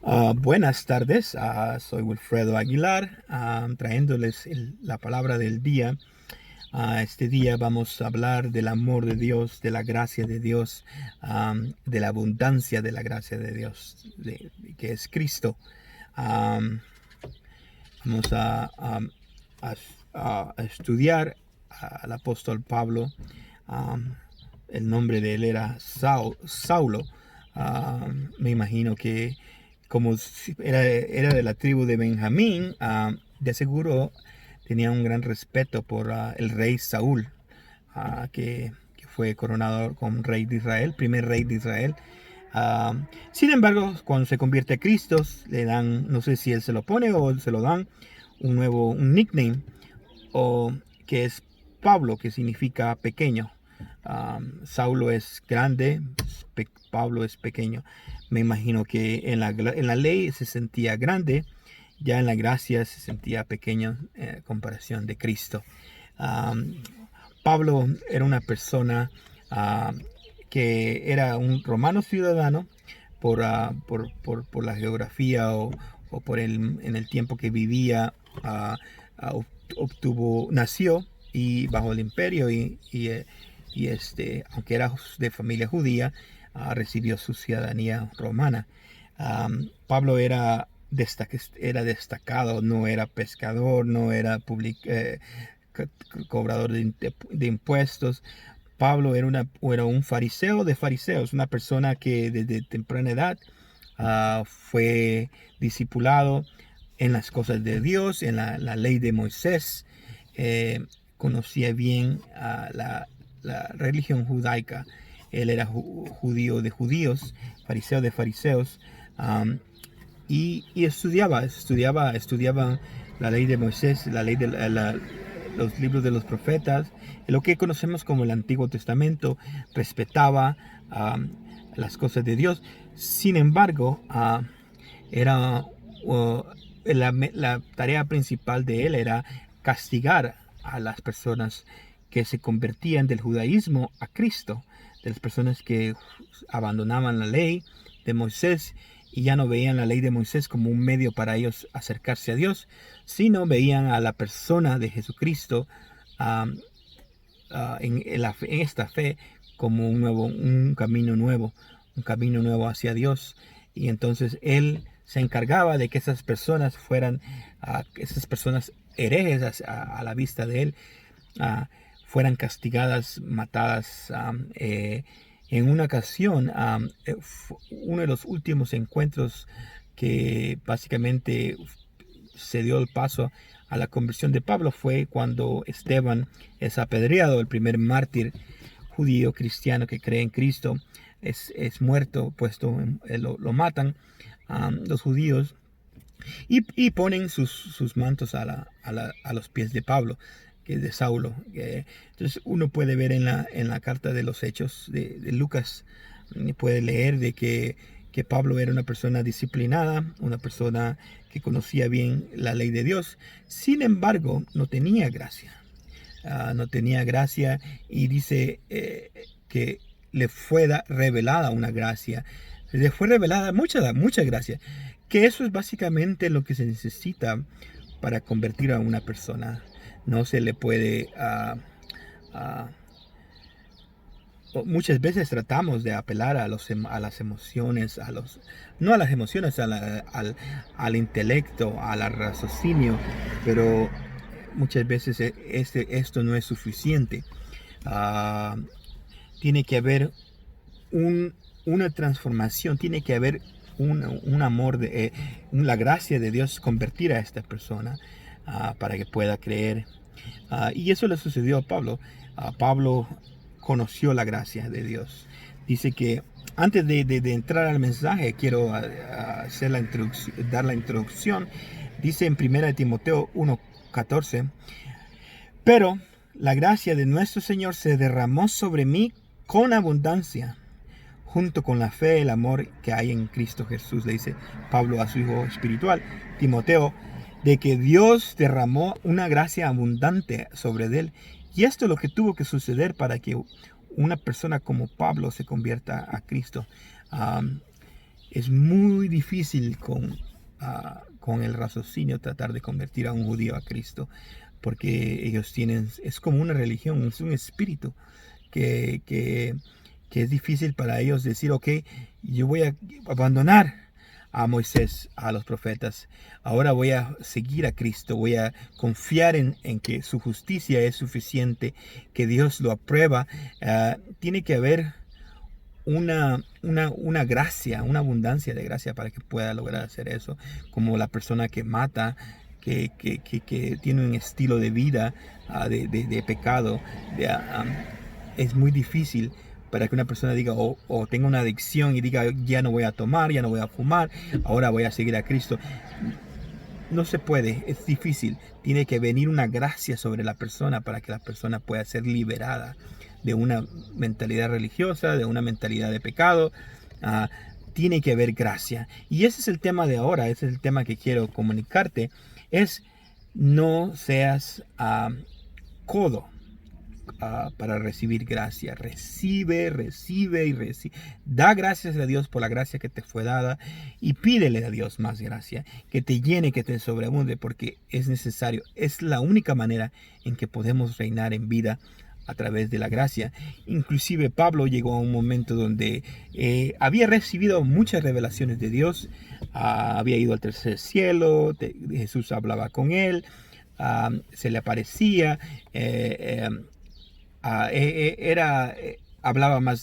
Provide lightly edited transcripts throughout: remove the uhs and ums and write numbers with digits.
Buenas tardes, soy Wilfredo Aguilar, trayéndoles la palabra del día. Este día vamos a hablar del amor de Dios, de la gracia de Dios, de la abundancia de la gracia de Dios, que es Cristo. Am, Vamos a- a estudiar al apóstol Pablo. Am, el nombre de él era Saulo. Me imagino que como era de la tribu de Benjamín, de seguro tenía un gran respeto por el rey Saúl, que fue coronado como rey de Israel, primer rey de Israel. Sin embargo, cuando se convierte a Cristo, le dan, no sé si él se lo pone o se lo dan, un nickname, o que es Pablo, que significa pequeño. Saulo es grande, Pablo es pequeño. Me imagino que en la ley se sentía grande, ya en la gracia se sentía pequeño en comparación de Cristo. Um, Pablo era una persona que era un romano ciudadano por la geografía o en el tiempo que vivía. Nació y bajo el imperio aunque era de familia judía, recibió su ciudadanía romana. Pablo era destacado, no era pescador, no era cobrador de impuestos. Pablo era un fariseo de fariseos, una persona que desde temprana edad fue discipulado en las cosas de Dios, en la ley de Moisés. eh, Conocía bien la religión judaica. Él era judío de judíos, fariseo de fariseos. Y estudiaba la ley de Moisés, la ley de los libros de los profetas, lo que conocemos como el Antiguo Testamento. Respetaba las cosas de Dios. Sin embargo, era uh, la tarea principal de él era castigar a las personas que se convertían del judaísmo a Cristo, de las personas que abandonaban la ley de Moisés y ya no veían la ley de Moisés como un medio para ellos acercarse a Dios, sino veían a la persona de Jesucristo um, en esta fe como un camino nuevo hacia Dios. Y entonces él se encargaba de que esas personas esas personas herejes a la vista de él, uh, fueran castigadas, matadas. En una ocasión, uno de los últimos encuentros que básicamente se dio el paso a la conversión de Pablo fue cuando Esteban es apedreado, el primer mártir judío cristiano que cree en Cristo. Es muerto, lo matan los judíos y ponen sus mantos a los pies de Pablo, que es de Saulo. Entonces uno puede ver en la carta de los Hechos de Lucas, puede leer de que Pablo era una persona disciplinada, una persona que conocía bien la ley de Dios. Sin embargo, no tenía gracia. No tenía gracia, y dice que le fue revelada una gracia. Le fue revelada mucha gracia. Que eso es básicamente lo que se necesita para convertir a una persona. No se le puede... muchas veces tratamos de apelar a las emociones, no a las emociones, al intelecto, al raciocinio, pero muchas veces esto no es suficiente. Ah, Tiene que haber una transformación, tiene que haber un amor, la gracia de Dios convertir a esta persona para que pueda creer. Y eso le sucedió a Pablo. Pablo conoció la gracia de Dios. Dice que antes de entrar al mensaje, quiero dar la introducción. Dice en 1 Timoteo 1:14, pero la gracia de nuestro Señor se derramó sobre mí con abundancia, junto con la fe y el amor que hay en Cristo Jesús. Le dice Pablo a su hijo espiritual, Timoteo, de que Dios derramó una gracia abundante sobre él. Y esto es lo que tuvo que suceder para que una persona como Pablo se convierta a Cristo. Um, Es muy difícil con el raciocinio tratar de convertir a un judío a Cristo, porque ellos tienen, es como una religión, es un espíritu que es difícil para ellos decir, ok, yo voy a abandonar a Moisés, a los profetas. Ahora voy a seguir a Cristo, voy a confiar en que su justicia es suficiente, que Dios lo aprueba. Tiene que haber una gracia, una abundancia de gracia para que pueda lograr hacer eso. Como la persona que mata, que tiene un estilo de vida de pecado. Es muy difícil para que una persona diga o tenga una adicción y diga ya no voy a tomar, ya no voy a fumar, ahora voy a seguir a Cristo. No se puede, es difícil. Tiene que venir una gracia sobre la persona para que la persona pueda ser liberada de una mentalidad religiosa, de una mentalidad de pecado. Tiene que haber gracia. Y ese es el tema de ahora, ese es el tema que quiero comunicarte. Es no seas codo para recibir gracia. Recibe. Da gracias a Dios por la gracia que te fue dada y pídele a Dios más gracia, que te llene, que te sobreabunde, porque es necesario. Es la única manera en que podemos reinar en vida a través de la gracia. Inclusive Pablo llegó a un momento donde había recibido muchas revelaciones de Dios, había ido al tercer cielo, Jesús hablaba con él, se le aparecía, hablaba más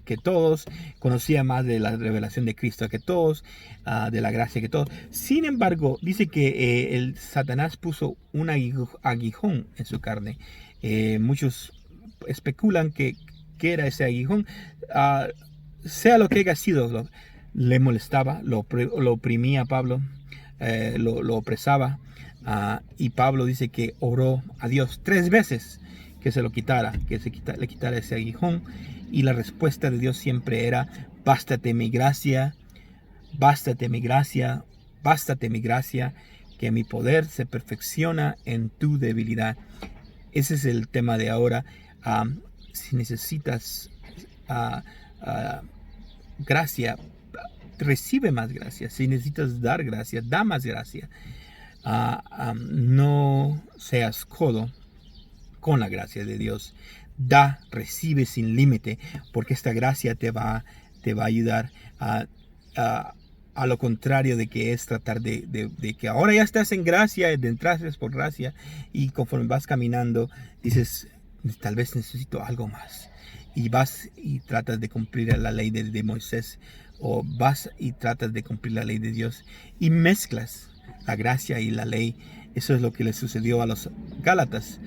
que todos, conocía más de la revelación de Cristo que todos, de la gracia que todos. Sin embargo, dice que el Satanás puso un aguijón en su carne. Muchos especulan que era ese aguijón. Sea lo que haya sido, le molestaba, lo oprimía a Pablo, lo opresaba. Y Pablo dice que oró a Dios 3 veces que se lo quitara, le quitara ese aguijón, y la respuesta de Dios siempre era: bástate mi gracia, bástate mi gracia, bástate mi gracia, que mi poder se perfecciona en tu debilidad. Ese es el tema de ahora. Si necesitas gracia, recibe más gracia. Si necesitas dar gracia, da más gracia. No seas codo con la gracia de Dios. Recibe sin límite, porque esta gracia te va a ayudar a lo contrario de que es tratar de que ahora ya estás en gracia, de entrar por gracia, y conforme vas caminando dices, tal vez necesito algo más, y vas y tratas de cumplir la ley de Moisés, o vas y tratas de cumplir la ley de Dios, y mezclas la gracia y la ley. Eso es lo que le sucedió a los Gálatas.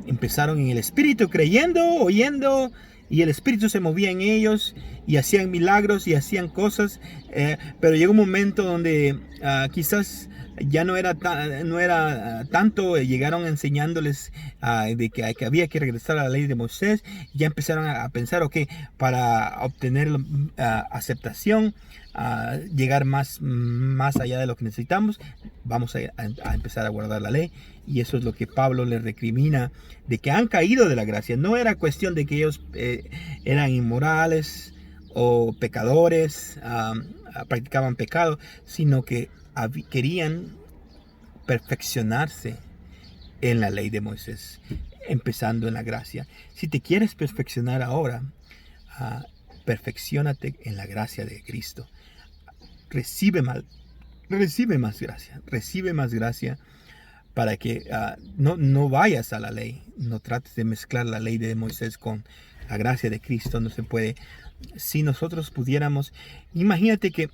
Empezaron en el Espíritu, creyendo, oyendo, y el Espíritu se movía en ellos y hacían milagros y hacían cosas, pero llegó un momento donde quizás ya no era tanto. Llegaron enseñándoles de que había que regresar a la ley de Moisés. Ya empezaron a pensar, ok, para obtener aceptación, llegar más allá de lo que necesitamos, vamos a empezar a guardar la ley. Y eso es lo que Pablo les recrimina, de que han caído de la gracia. No era cuestión de que ellos eran inmorales o pecadores, practicaban pecado, sino que querían perfeccionarse en la ley de Moisés, empezando en la gracia. Si te quieres perfeccionar ahora, perfecciónate en la gracia de Cristo. Recibe más gracia, para que no vayas a la ley. No trates de mezclar la ley de Moisés con la gracia de Cristo. No se puede. Si nosotros pudiéramos, imagínate que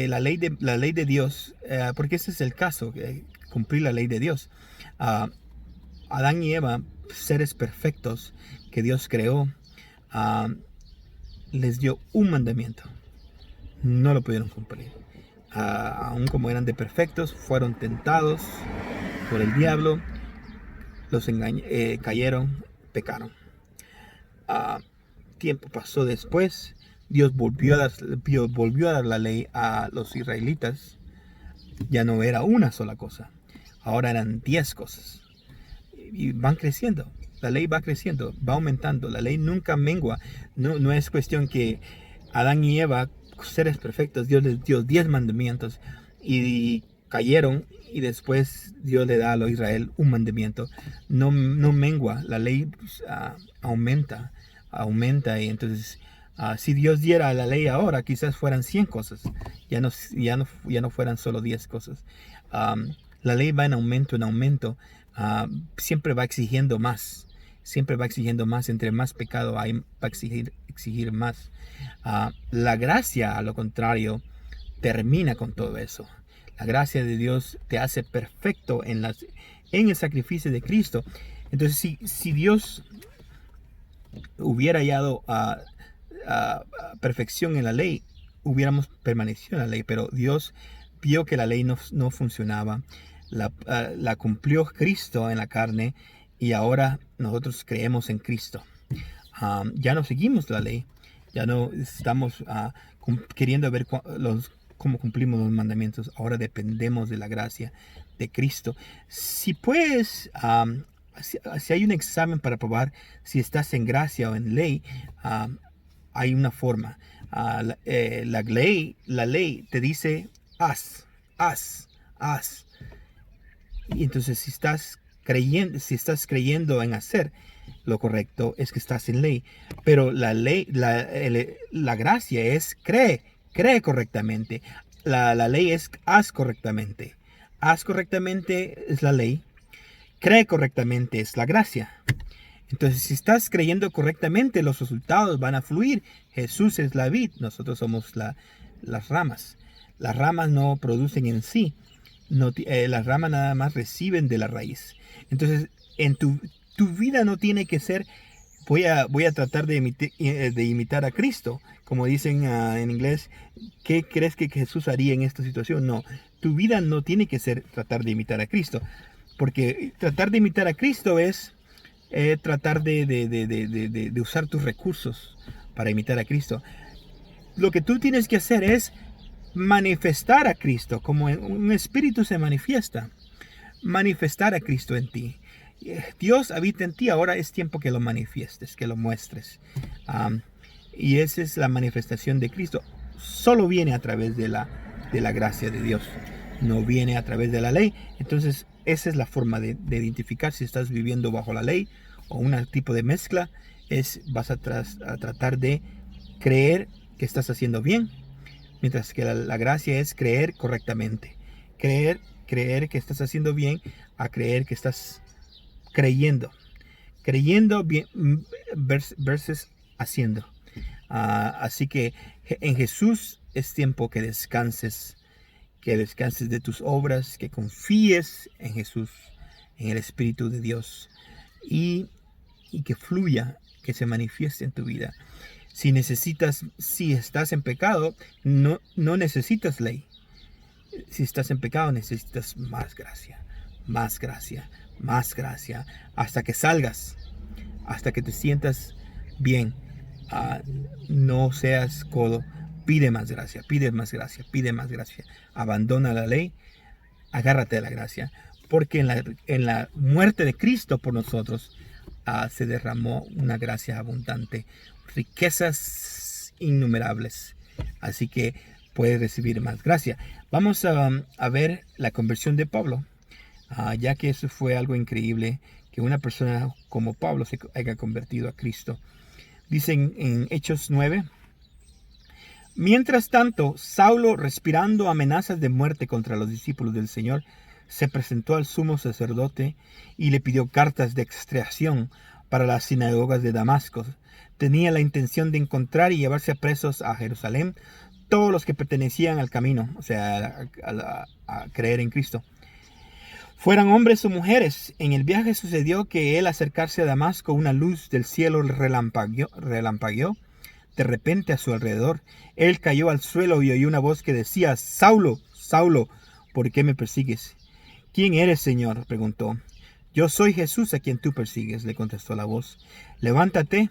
la ley de Dios, porque ese es el caso, cumplir la ley de Dios. Adán y Eva, seres perfectos que Dios creó, les dio un mandamiento. No lo pudieron cumplir. Aún como eran de perfectos, fueron tentados por el diablo, cayeron, pecaron. Tiempo pasó después, Dios volvió a dar la ley a los israelitas. Ya no era una sola cosa, ahora eran 10 cosas. Y van creciendo, la ley va creciendo, va aumentando, la ley nunca mengua. No es cuestión que Adán y Eva seres perfectos, Dios les dio 10 mandamientos y cayeron, y después Dios le da a Israel un mandamiento. No mengua, la ley pues, aumenta, y entonces si Dios diera la ley ahora, quizás fueran 100 cosas, ya no fueran solo 10 cosas. La ley va en aumento, siempre va exigiendo más. Siempre va exigiendo más, entre más pecado hay, va a exigir más. La gracia, a lo contrario, termina con todo eso. La gracia de Dios te hace perfecto en el sacrificio de Cristo. Entonces, si Dios hubiera hallado perfección en la ley, hubiéramos permanecido en la ley, pero Dios vio que la ley no funcionaba. La cumplió Cristo en la carne, y ahora nosotros creemos en Cristo. Ya no seguimos la ley, ya no estamos queriendo ver cómo cumplimos los mandamientos. Ahora dependemos de la gracia de Cristo. Si pues, si hay un examen para probar si estás en gracia o en ley, hay una forma. La ley te dice haz. Y entonces si estás creyendo en hacer lo correcto, es que estás en ley. Pero la gracia es cree correctamente. La ley es haz correctamente. Haz correctamente es la ley. Cree correctamente es la gracia. Entonces, si estás creyendo correctamente, los resultados van a fluir. Jesús es la vid, nosotros somos las ramas. Las ramas no producen en sí. Las ramas nada más reciben de la raíz. Entonces, en tu vida no tiene que ser, voy a tratar de imitar a Cristo. Como dicen en inglés, ¿qué crees que Jesús haría en esta situación? No, tu vida no tiene que ser tratar de imitar a Cristo. Porque tratar de imitar a Cristo es tratar de usar tus recursos para imitar a Cristo. Lo que tú tienes que hacer es manifestar a Cristo, como un espíritu se manifiesta. Manifestar a Cristo en ti. Dios habita en ti, ahora es tiempo que lo manifiestes, que lo muestres. Y esa es la manifestación de Cristo. Solo viene a través de la gracia de Dios. No viene a través de la ley. Entonces, esa es la forma de identificar si estás viviendo bajo la ley o un tipo de mezcla. Vas a tratar de creer que estás haciendo bien, mientras que la gracia es creer correctamente. Creer que estás haciendo bien, a creer que estás creyendo bien versus haciendo. Así que en Jesús es tiempo que descanses de tus obras, que confíes en Jesús, en el Espíritu de Dios, y que fluya, que se manifieste en tu vida. Si estás en pecado, no necesitas ley. Si estás en pecado, necesitas más gracia, hasta que salgas, hasta que te sientas bien. No seas codo. Pide más gracia. Abandona la ley, agárrate de la gracia, porque en la muerte de Cristo por nosotros se derramó una gracia abundante, riquezas innumerables. Así que puedes recibir más gracia. Vamos a ver la conversión de Pablo, ya que eso fue algo increíble, que una persona como Pablo se haya convertido a Cristo. Dicen en Hechos 9: mientras tanto, Saulo, respirando amenazas de muerte contra los discípulos del Señor, se presentó al sumo sacerdote y le pidió cartas de extradición para las sinagogas de Damasco. Tenía la intención de encontrar y llevarse presos a Jerusalén todos los que pertenecían al camino, o sea, a creer en Cristo, fueran hombres o mujeres. En el viaje sucedió que al acercarse a Damasco, una luz del cielo relampagueó de repente a su alrededor. Él cayó al suelo y oyó una voz que decía: Saulo, Saulo, ¿por qué me persigues? ¿Quién eres, Señor?, preguntó. Yo soy Jesús a quien tú persigues, le contestó la voz. Levántate.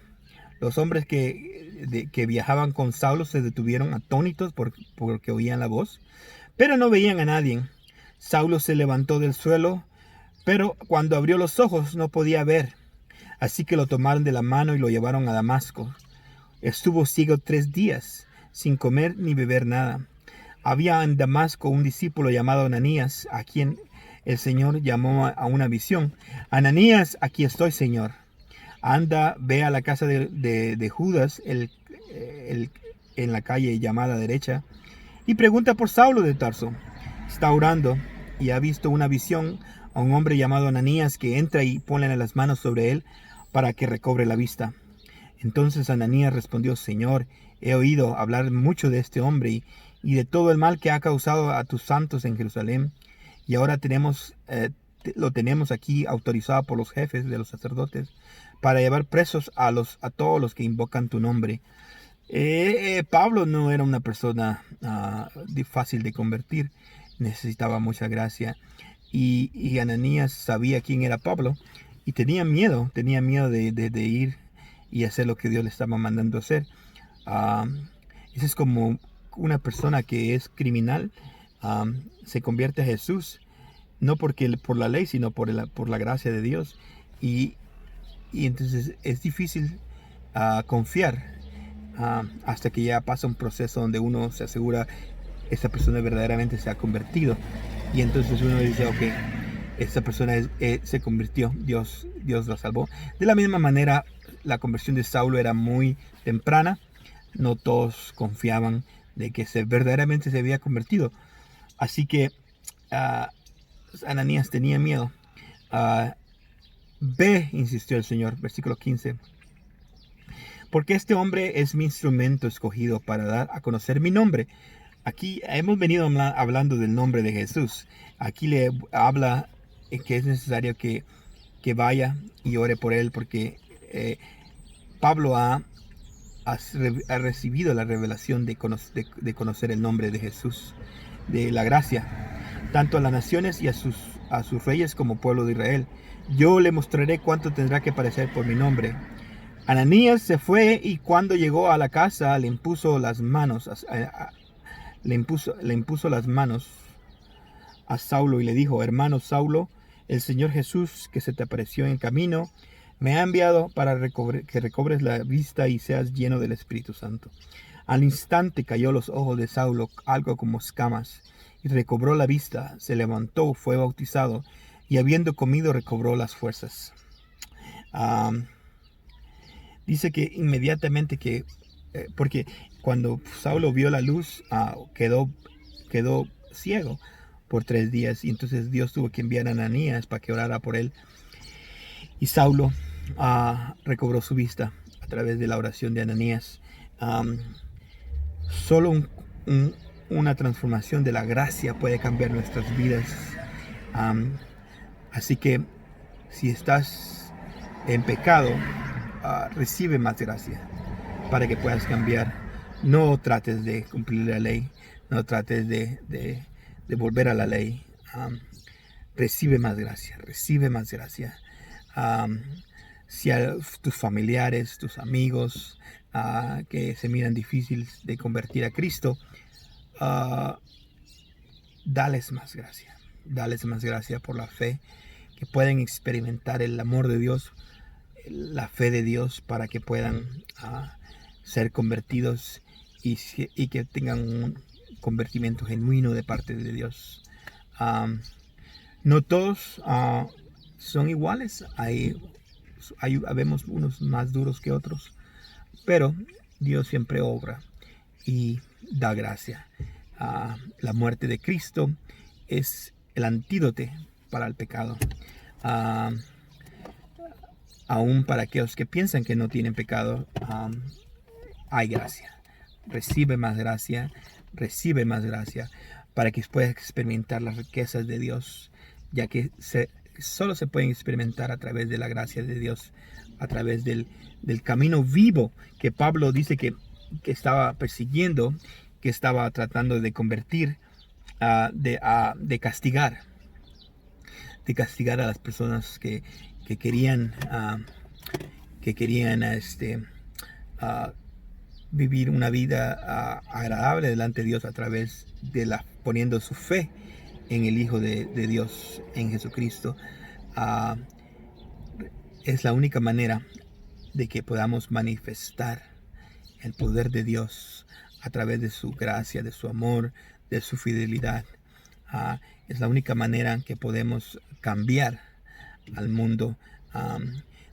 Los hombres que viajaban con Saulo se detuvieron atónitos porque oían la voz, pero no veían a nadie. Saulo se levantó del suelo, pero cuando abrió los ojos no podía ver. Así que lo tomaron de la mano y lo llevaron a Damasco. Estuvo ciego 3 días. sin comer ni beber nada. Había en Damasco un discípulo llamado Ananías, a quien el Señor llamó a una visión. Ananías, aquí estoy, Señor. Anda, ve a la casa de Judas, en la calle llamada derecha, y pregunta por Saulo de Tarso. Está orando y ha visto una visión a un hombre llamado Ananías que entra y pone las manos sobre él para que recobre la vista. Entonces Ananías respondió: Señor, he oído hablar mucho de este hombre y de todo el mal que ha causado a tus santos en Jerusalén. Y ahora lo tenemos aquí autorizado por los jefes de los sacerdotes para llevar presos a todos los que invocan tu nombre. Pablo no era una persona fácil de convertir, necesitaba mucha gracia. Y Ananías sabía quién era Pablo y tenía miedo de ir y hacer lo que Dios le estaba mandando hacer. Eso es como una persona que es criminal se convierte a Jesús, no por la ley, sino por la gracia de Dios. Y entonces es difícil confiar hasta que ya pasa un proceso donde uno se asegura esta persona verdaderamente se ha convertido. Y entonces uno dice, ok, esta persona se convirtió, Dios la salvó. De la misma manera, la conversión de Saulo era muy temprana. No todos confiaban de que verdaderamente se había convertido. Así que Ananías tenía miedo. Ve, insistió el Señor, versículo 15. Porque este hombre es mi instrumento escogido para dar a conocer mi nombre. Aquí hemos venido hablando del nombre de Jesús. Aquí le habla que es necesario que vaya y ore por él, porque Pablo ha recibido la revelación de conocer el nombre de Jesús, de la gracia, tanto a las naciones y a sus reyes como pueblo de Israel. Yo le mostraré cuánto tendrá que padecer por mi nombre. Ananías se fue y cuando llegó a la casa le impuso las manos a Saulo y le dijo: hermano Saulo, el Señor Jesús que se te apareció en camino me ha enviado para que recobres la vista y seas lleno del Espíritu Santo. Al instante cayó los ojos de Saulo algo como escamas y recobró la vista, se levantó, fue bautizado y habiendo comido recobró las fuerzas. Dice que inmediatamente porque cuando Saulo vio la luz, quedó ciego por 3 días y entonces Dios tuvo que enviar a Ananías para que orara por él. Y Saulo recobró su vista a través de la oración de Ananías. Solo una transformación de la gracia puede cambiar nuestras vidas. Así que si estás en pecado, recibe más gracia para que puedas cambiar. No trates de cumplir la ley, no trates de volver a la ley. Recibe más gracia, recibe más gracia. Si a tus familiares, tus amigos que se miran difíciles de convertir a Cristo, dales más gracia por la fe, que pueden experimentar el amor de Dios, la fe de Dios, para que puedan ser convertidos y que tengan un convertimiento genuino de parte de Dios. No todos son iguales, habemos unos más duros que otros, pero Dios siempre obra y da gracia. La muerte de Cristo es el antídoto para el pecado. Aún para aquellos que piensan que no tienen pecado, hay gracia. Recibe más gracia para que puedas experimentar las riquezas de Dios, ya que solo se pueden experimentar a través de la gracia de Dios, a través del camino vivo que Pablo dice que estaba persiguiendo, que estaba tratando de convertir, de castigar a las personas que querían vivir una vida agradable delante de Dios a través de poniendo su fe en el Hijo de Dios, en Jesucristo. Es la única manera de que podamos manifestar el poder de Dios a través de su gracia, de su amor, de su fidelidad. Es la única manera en que podemos cambiar al mundo.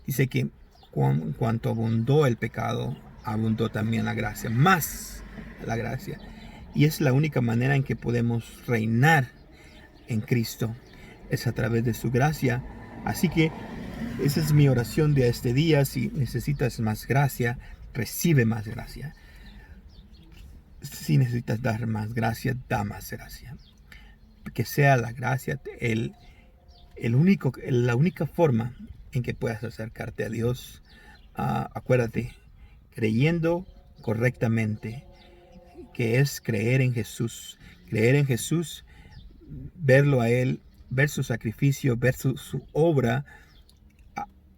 Dice que cuanto abundó el pecado, abundó también la gracia, más la gracia. Y es la única manera en que podemos reinar en Cristo, es a través de su gracia. Así que esa es mi oración de este día. Si necesitas más gracia, recibe más gracia. Si necesitas dar más gracia, da más gracia. Que sea la gracia la única forma en que puedas acercarte a Dios. Acuérdate, creyendo correctamente, que es creer en Jesús. Creer en Jesús, verlo a Él, ver su sacrificio, ver su obra,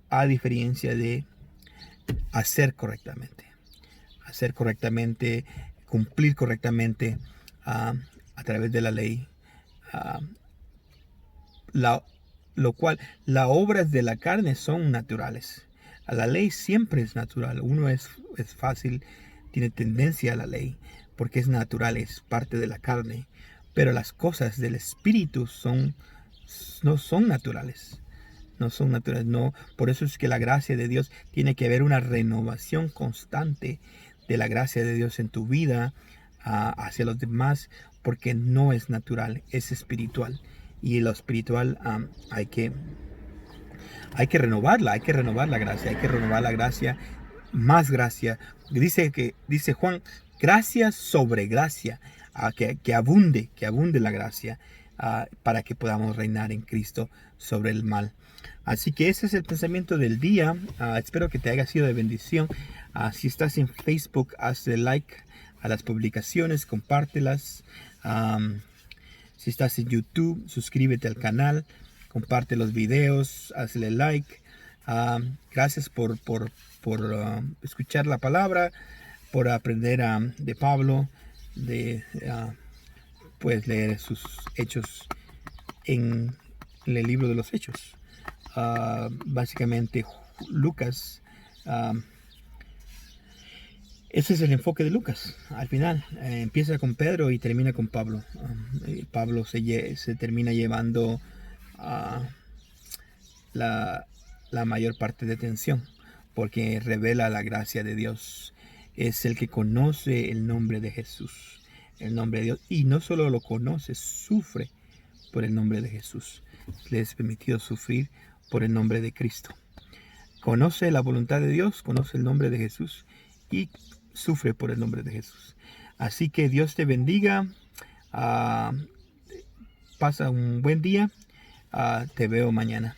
a diferencia de hacer correctamente. Hacer correctamente, cumplir correctamente a través de la ley. Lo cual, las obras de la carne son naturales. La ley siempre es natural. Uno es fácil, tiene tendencia a la ley, porque es natural, es parte de la carne. Pero las cosas del Espíritu no son naturales. No son naturales, no. Por eso es que la gracia de Dios tiene que haber una renovación constante de la gracia de Dios en tu vida hacia los demás, porque no es natural, es espiritual. Y lo espiritual hay que renovarla, hay que renovar la gracia, hay que renovar la gracia, más gracia. Dice Juan, gracia sobre gracia, que abunde la gracia, para que podamos reinar en Cristo sobre el mal. Así que ese es el pensamiento del día. Espero que te haya sido de bendición. Si estás en Facebook, hazle like a las publicaciones, compártelas. Si estás en YouTube, suscríbete al canal, comparte los videos, hazle like. Gracias por escuchar la palabra, por aprender de Pablo, puedes leer sus hechos en el libro de los Hechos. Básicamente Lucas, ese es el enfoque de Lucas. Al final empieza con Pedro y termina con Pablo. Pablo se termina llevando la mayor parte de atención, porque revela la gracia de Dios. Es el que conoce el nombre de Jesús, el nombre de Dios, y no solo lo conoce, sufre por el nombre de Jesús. Le es permitido sufrir por el nombre de Cristo. Conoce la voluntad de Dios, conoce el nombre de Jesús y sufre por el nombre de Jesús. Así que Dios te bendiga. Pasa un buen día. Te veo mañana.